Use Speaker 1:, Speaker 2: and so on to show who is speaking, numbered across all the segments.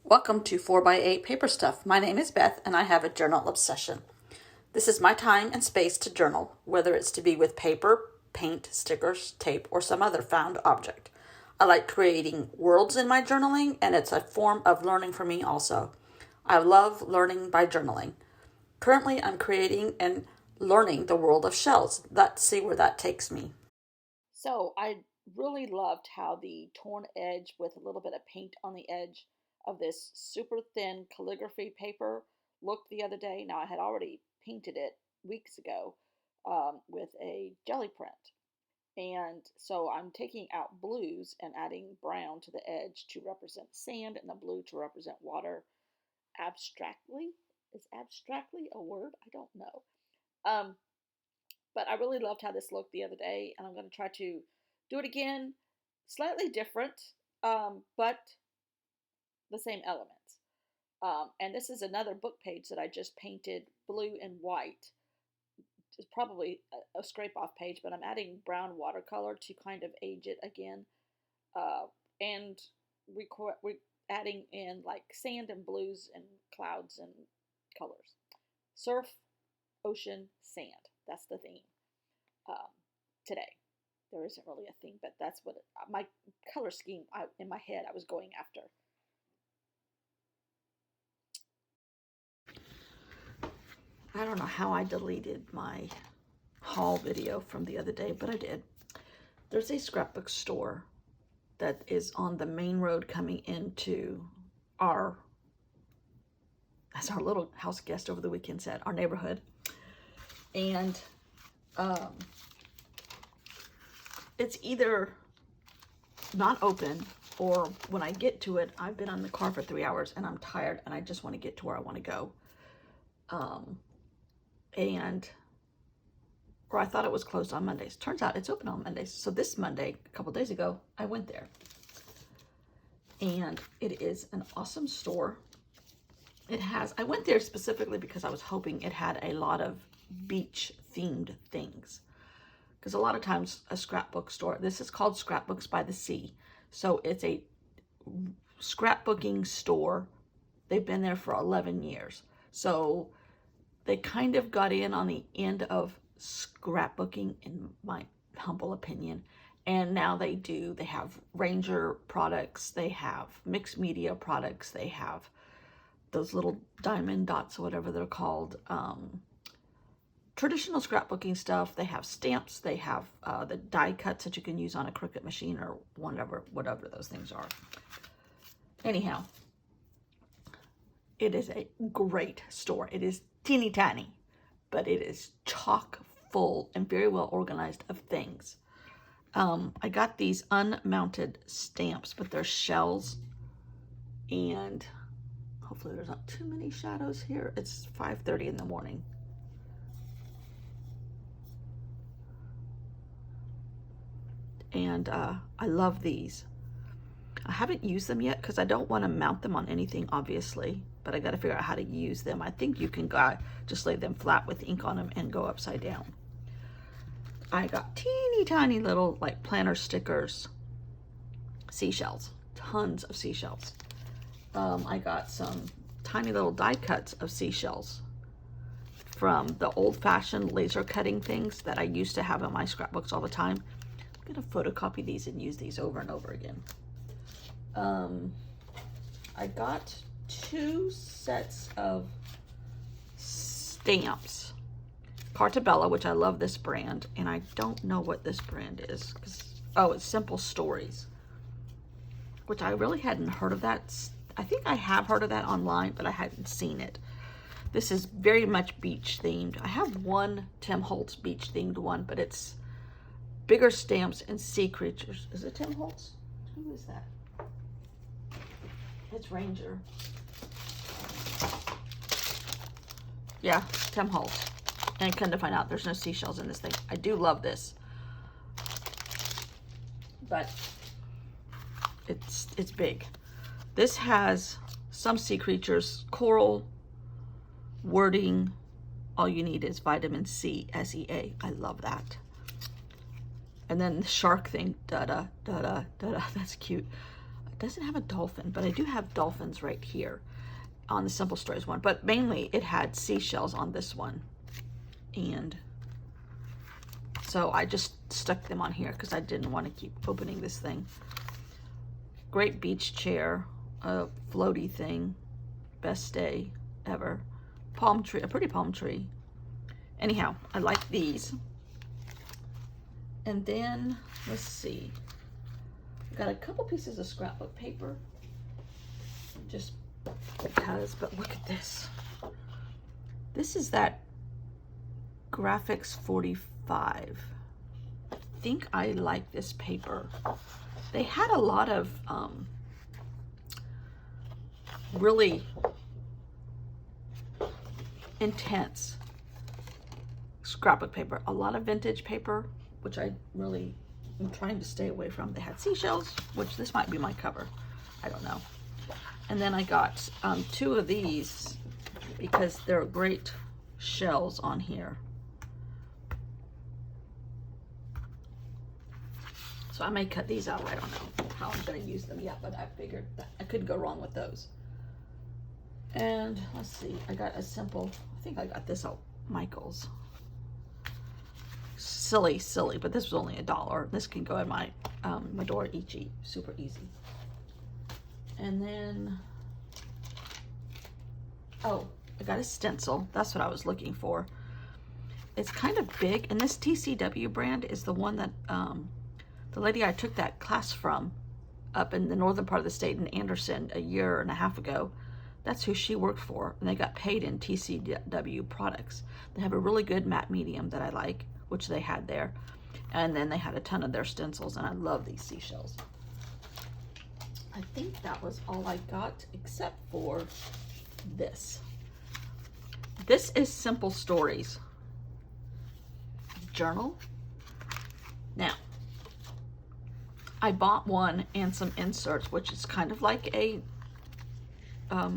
Speaker 1: Welcome to 4x8 Paper Stuff. My name is Beth and I have a journal obsession. This is my time and space to journal, whether it's to be with paper, paint, stickers, tape, or some other found object. I like creating worlds in my journaling, and it's a form of learning for me also. I love learning by journaling. Currently, I'm creating and learning the world of shells. Let's see where that takes me. So I really loved how the torn edge with a little bit of paint on the edge of this super thin calligraphy paper looked the other day. Now I had already painted it weeks ago with a jelly print. And so I'm taking out blues and adding brown to the edge to represent sand and the blue to represent water abstractly. Is abstractly a word? I don't know. Um, but I really loved how this looked the other day, and I'm going to try to do it again, slightly different, but the same elements. And this is another book page that I just painted blue and white. It's probably a scrape-off page, but I'm adding brown watercolor to kind of age it again. And we're adding in like sand and blues and clouds and colors. Surf, ocean, sand. That's the theme today. There isn't really a theme, but that's what my color scheme in my head I was going after. I don't know how I deleted my haul video from the other day, but I did. There's a scrapbook store that is on the main road coming into as our little house guest over the weekend said, our neighborhood. And it's either not open, or when I get to it, I've been on the car for 3 hours and I'm tired and I just want to get to where I want to go. Or I thought it was closed on Mondays. Turns out it's open on Mondays. So this Monday, a couple days ago, I went there. And it is an awesome store. I went there specifically because I was hoping it had a lot of beach themed things. Because a lot of times a scrapbook store, this is called Scrapbooks by the Sea. So it's a scrapbooking store. They've been there for 11 years. So they kind of got in on the end of scrapbooking, in my humble opinion. And now they have Ranger products, they have mixed media products, they have those little diamond dots, whatever they're called, traditional scrapbooking stuff. They have stamps, they have the die cuts that you can use on a Cricut machine or whatever those things are. Anyhow, it is a great store. It is teeny tiny, but it is chock full and very well organized of things. I got these unmounted stamps, but they're shells, and hopefully there's not too many shadows here. It's 5:30 in the morning. And I love these. I haven't used them yet because I don't want to mount them on anything, obviously, but I got to figure out how to use them. I think you can just lay them flat with ink on them and go upside down. I got teeny tiny little like planner stickers, seashells, tons of seashells. I got some tiny little die cuts of seashells from the old-fashioned laser cutting things that I used to have in my scrapbooks all the time. I'm going to photocopy these and use these over and over again. I got 2 sets of stamps. Cartabella, which I love this brand, and I don't know what this brand is. It's Simple Stories, which I really hadn't heard of that. I think I have heard of that online, but I hadn't seen it. This is very much beach themed. I have one Tim Holtz beach themed one, but it's bigger stamps and sea creatures. Is it Tim Holtz? Who is that? It's Ranger. Yeah, Tim Holtz. And come to find out, there's no seashells in this thing. I do love this, but it's big. This has some sea creatures, coral, wording. All you need is vitamin C, SEA. I love that. And then the shark thing, da-da, da-da, da-da. That's cute. It doesn't have a dolphin, but I do have dolphins right here on the Simple Stories one. But mainly it had seashells on this one. And so I just stuck them on here because I didn't want to keep opening this thing. Great beach chair, a floaty thing, best day ever. Palm tree, a pretty palm tree. Anyhow, I like these. And then, let's see. Got a couple pieces of scrapbook paper. Just because, but look at this. This is that Graphics 45. I think I like this paper. They had a lot of really intense scrapbook paper. A lot of vintage paper, which I really am trying to stay away from. They had seashells, which this might be my cover. I don't know. And then I got 2 of these because they're great shells on here. So I may cut these out. I don't know how I'm going to use them yet, but I figured that I couldn't go wrong with those. And let's see, I got a simple, I think I got this at Michael's. Silly, but this was only $1. This can go in my Medora Ichi, super easy. And then, oh, I got a stencil. That's what I was looking for. It's kind of big, and this TCW brand is the one that the lady I took that class from up in the northern part of the state in Anderson a year and a half ago. That's who she worked for, and they got paid in TCW products. They have a really good matte medium that I like, which they had there. And then they had a ton of their stencils, and I love these seashells. I think that was all I got, except for this. This is Simple Stories journal. Now, I bought one and some inserts, which is kind of like a,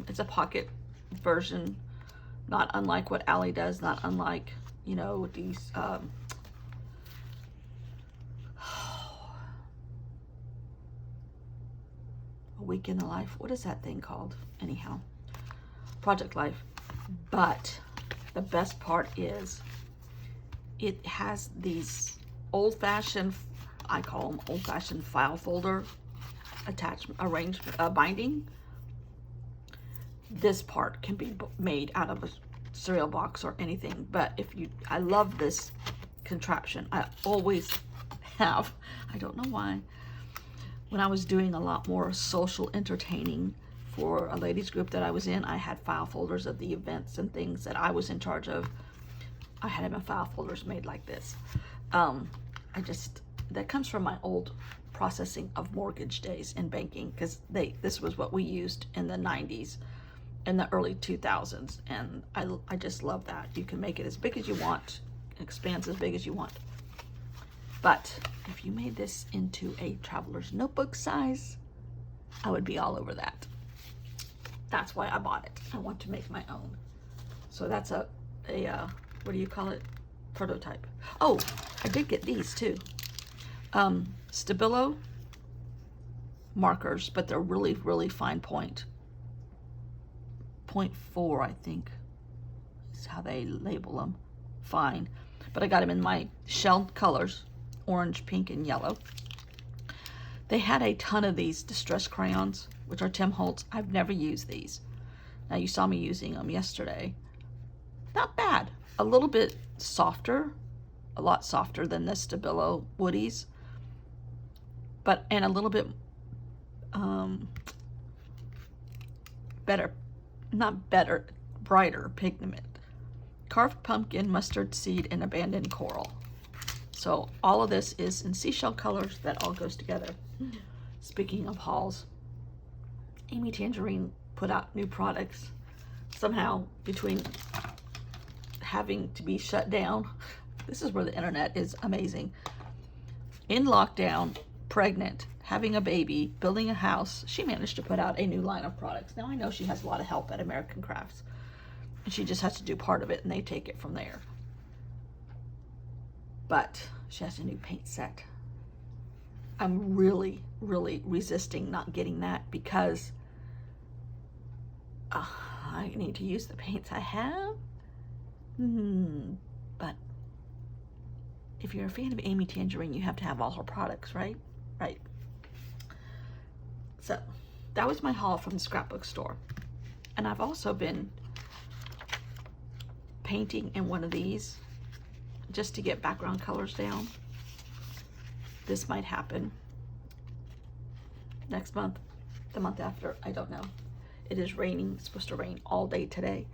Speaker 1: it's a pocket version, not unlike what Allie does, not unlike, you know, these, A Week in the Life. What is that thing called? Anyhow, Project Life. But the best part is it has these old-fashioned, I call them old-fashioned file folder attachment, binding. This part can be made out of a cereal box or anything, but if you, I love this contraption. I always have. I don't know why. When I was doing a lot more social entertaining for a ladies group that I was in, I had file folders of the events and things that I was in charge of. I had them in file folders made like this. That comes from my old processing of mortgage days in banking, because this was what we used in the 90s and the early 2000s, and I just love that. You can make it as big as you want, expands as big as you want. But if you made this into a traveler's notebook size, I would be all over that. That's why I bought it. I want to make my own. So that's a what do you call it? Prototype. Oh, I did get these too. Stabilo markers, but they're really, really fine point. 0.4, I think, is how they label them. Fine. But I got them in my shell colors, orange, pink, and yellow. They had a ton of these distress crayons, which are Tim Holtz. I've never used these. Now, you saw me using them yesterday. Not bad. A little bit softer, a lot softer than the Stabilo Woodies, and a little bit brighter pigment. Carved pumpkin, mustard seed, and abandoned coral. So all of this is in seashell colors that all goes together. Speaking of hauls, Amy Tangerine put out new products. Somehow, between having to be shut down, this is where the internet is amazing. In lockdown, pregnant, having a baby, building a house, she managed to put out a new line of products. Now I know she has a lot of help at American Crafts, and she just has to do part of it and they take it from there. But she has a new paint set. I'm really, really resisting not getting that because I need to use the paints I have. But if you're a fan of Amy Tangerine, you have to have all her products, right? Right. So that was my haul from the scrapbook store. And I've also been painting in one of these just to get background colors down. This might happen next month, the month after, I don't know. It is raining, it's supposed to rain all day today.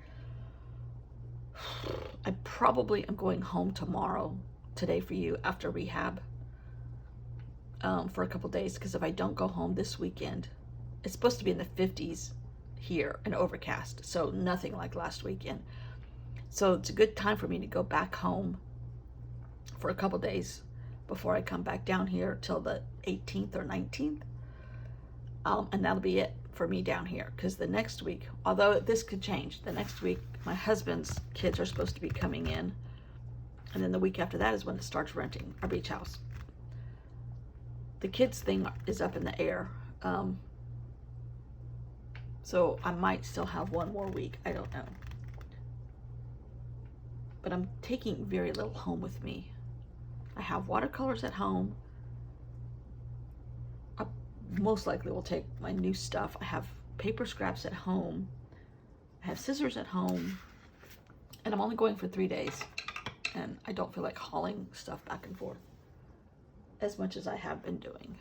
Speaker 1: I probably am going home tomorrow, today for you, after rehab, for a couple days, because if I don't go home this weekend, it's supposed to be in the 50s here and overcast, so nothing like last weekend. So it's a good time for me to go back home for a couple days before I come back down here till the 18th or 19th. And that'll be it for me down here, because the next week, although this could change, the next week my husband's kids are supposed to be coming in, and then the week after that is when it starts renting our beach house. The kids thing is up in the air, so I might still have one more week, I don't know. But I'm taking very little home with me. I have watercolors at home. I most likely will take my new stuff. I have paper scraps at home. I have scissors at home. And I'm only going for 3 days. And I don't feel like hauling stuff back and forth as much as I have been doing.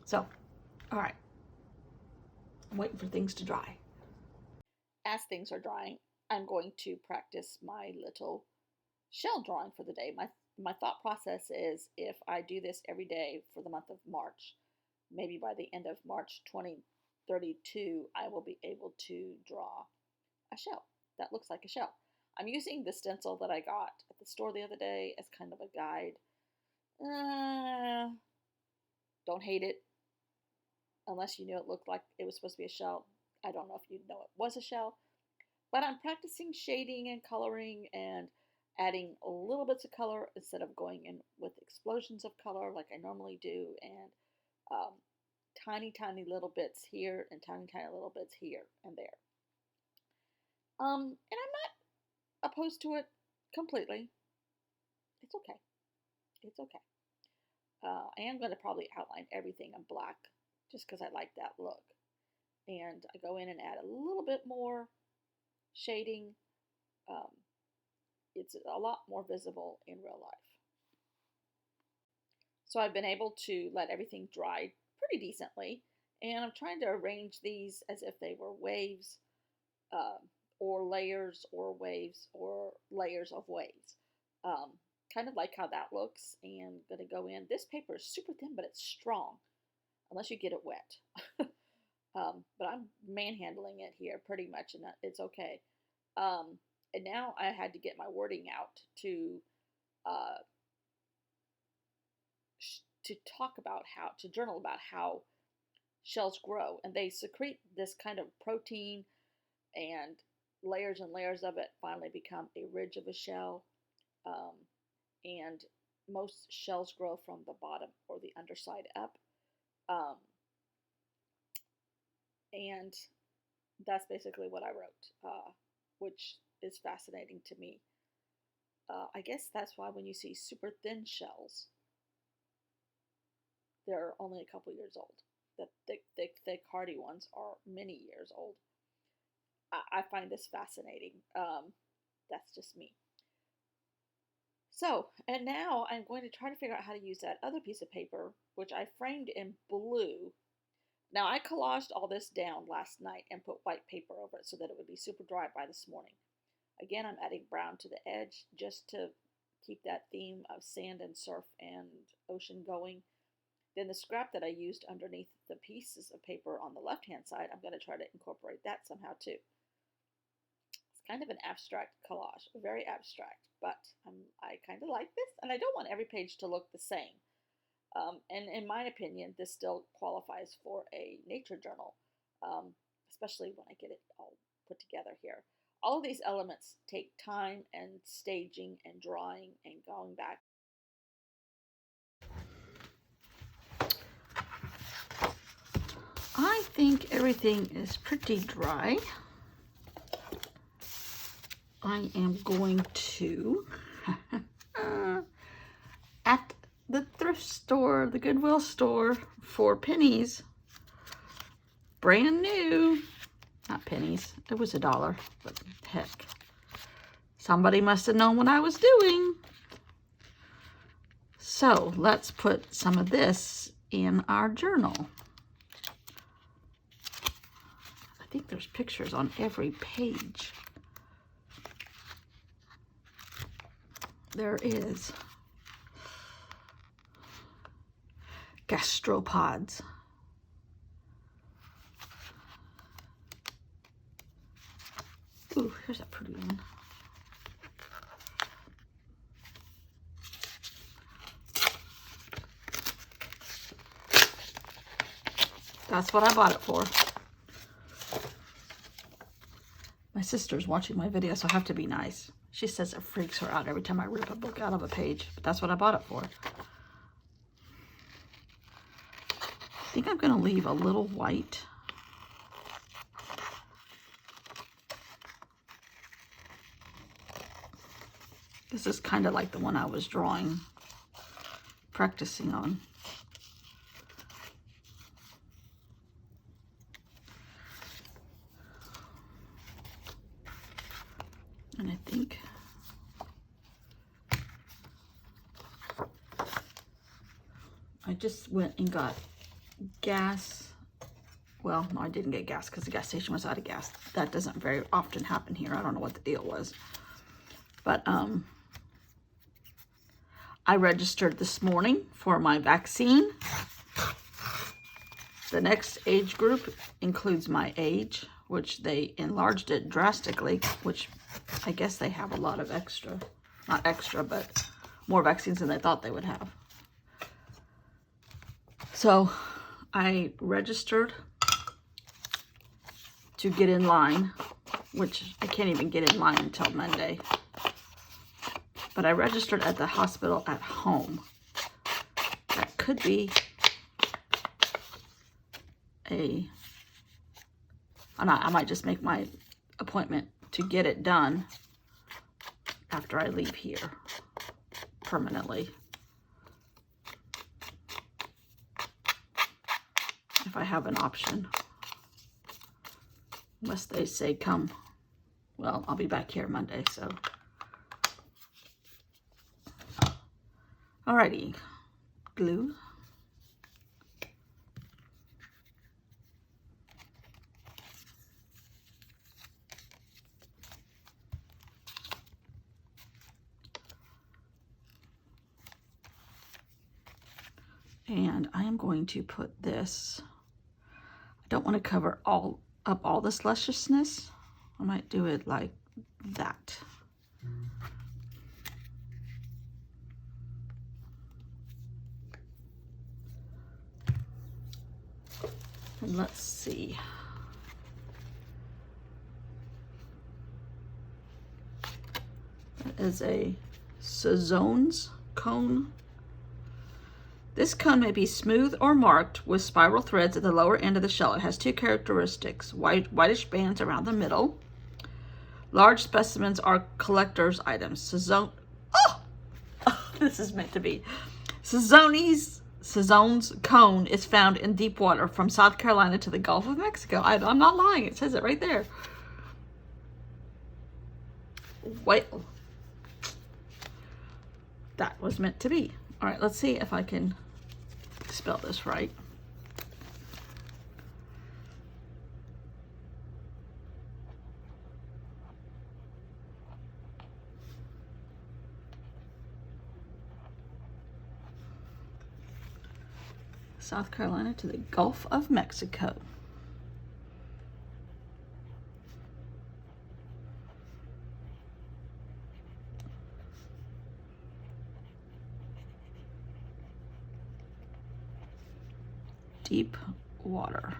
Speaker 1: So, all right. I'm waiting for things to dry. As things are drying, I'm going to practice my little shell drawing for the day. My thought process is, if I do this every day for the month of March, maybe by the end of March 2032, I will be able to draw a shell that looks like a shell. I'm using the stencil that I got at the store the other day as kind of a guide. Don't hate it unless you knew it looked like it was supposed to be a shell. I don't know if you know it was a shell. But I'm practicing shading and coloring and adding a little bits of color instead of going in with explosions of color like I normally do, and tiny, tiny little bits here and tiny, tiny little bits here and there. And I'm not opposed to it completely. It's okay. It's okay. I am going to probably outline everything in black just because I like that look. And I go in and add a little bit more shading. It's a lot more visible in real life. So I've been able to let everything dry pretty decently, and I'm trying to arrange these as if they were waves, or layers or waves or layers of waves. Kind of like how that looks, and going to go in. This paper is super thin, but it's strong, unless you get it wet. But I'm manhandling it here pretty much, and it's okay. And now I had to get my wording out to talk about to journal about how shells grow, and they secrete this kind of protein, and layers and layers of it finally become a ridge of a shell. And most shells grow from the bottom or the underside up. And that's basically what I wrote, which is fascinating to me. I guess that's why when you see super thin shells, they're only a couple years old. The thick, hardy ones are many years old. I find this fascinating. That's just me. So, and now I'm going to try to figure out how to use that other piece of paper, which I framed in blue. Now, I collaged all this down last night and put white paper over it so that it would be super dry by this morning. Again, I'm adding brown to the edge just to keep that theme of sand and surf and ocean going. Then the scrap that I used underneath the pieces of paper on the left-hand side, I'm going to try to incorporate that somehow too. It's kind of an abstract collage, very abstract, but I kind of like this, and I don't want every page to look the same. And in my opinion, this still qualifies for a nature journal, especially when I get it all put together here. All of these elements take time and staging and drawing and going back. I think everything is pretty dry. I am going to, at the thrift store, the Goodwill store, for pennies, brand new, not pennies, it was $1, but heck, somebody must have known what I was doing. So let's put some of this in our journal. I think there's pictures on every page. There is. Gastropods. Ooh, here's a pretty one. That's what I bought it for. My sister's watching my video, so I have to be nice. She says it freaks her out every time I rip a book out of a page, but that's what I bought it for. I think I'm going to leave a little white. This is kind of like the one I was practicing on. And I think I just went and got gas. Well, no, I didn't get gas because the gas station was out of gas. That doesn't very often happen here. I don't know what the deal was. But I registered this morning for my vaccine. The next age group includes my age, which they enlarged it drastically, which I guess they have a lot of extra, not extra, but more vaccines than they thought they would have. So I registered to get in line, which I can't even get in line until Monday. But I registered at the hospital at home. That could be I might just make my appointment to get it done after I leave here permanently. If I have an option. Unless they say come. Well, I'll be back here Monday, so. Alrighty. Glue. And I am going to put this, I don't want to cover up all this lusciousness. I might do it like that. And let's see. That is a Sazone's cone. This cone may be smooth or marked with spiral threads at the lower end of the shell. It has two characteristics: whitish bands around the middle. Large specimens are collector's items. Sazone, oh, this is meant to be. Sazone's cone is found in deep water from South Carolina to the Gulf of Mexico. I'm not lying. It says it right there. Wait. That was meant to be. All right, let's see if I can spell this right. South Carolina to the Gulf of Mexico. Deep water.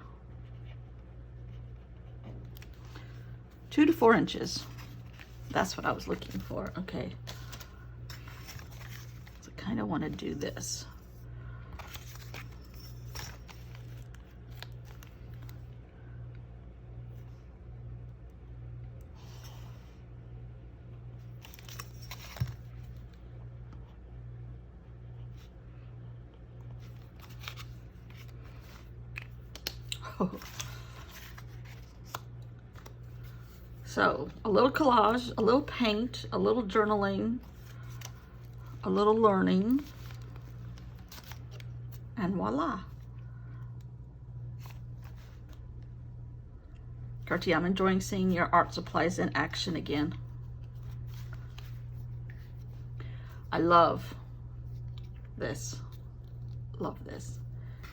Speaker 1: 2 to 4 inches. That's what I was looking for. Okay. So I kind of want to do this. So a little collage, a little paint, a little journaling, a little learning, and voila. Gertie, I'm enjoying seeing your art supplies in action again. I love this. Love this.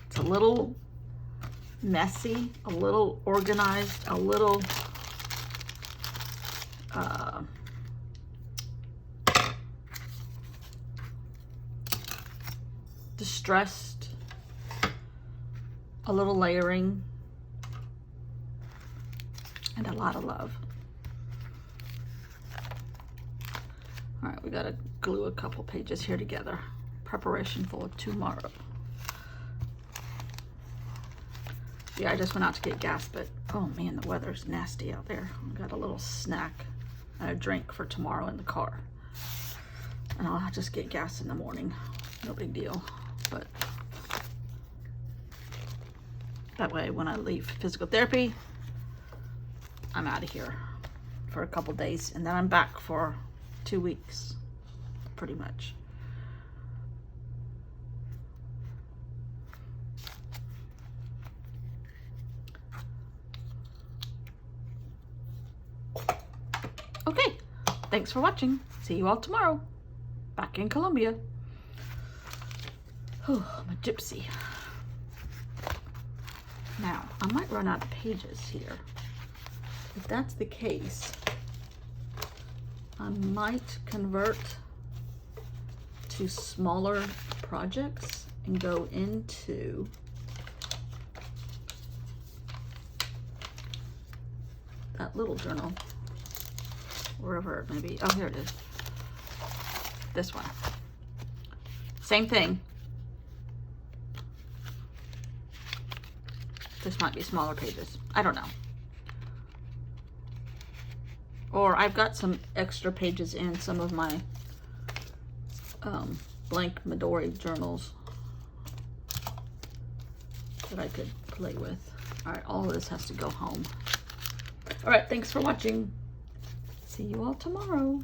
Speaker 1: It's a little messy, a little organized, a little distressed, a little layering, and a lot of love. All right, we gotta glue a couple pages here together. Preparation for tomorrow. Yeah, I just went out to get gas, but oh man, the weather's nasty out there. I got a little snack and a drink for tomorrow in the car. And I'll just get gas in the morning. No big deal. But that way, when I leave physical therapy, I'm out of here for a couple days, and then I'm back for 2 weeks, pretty much. Okay, thanks for watching. See you all tomorrow, back in Colombia. Oh, I'm a gypsy. Now, I might run out of pages here. If that's the case, I might convert to smaller projects and go into that little journal, wherever it may be. Oh, here it is. This one. Same thing. This might be smaller pages. I don't know. Or I've got some extra pages in some of my blank Midori journals that I could play with. All right, all of this has to go home. All right, thanks for watching. See you all tomorrow.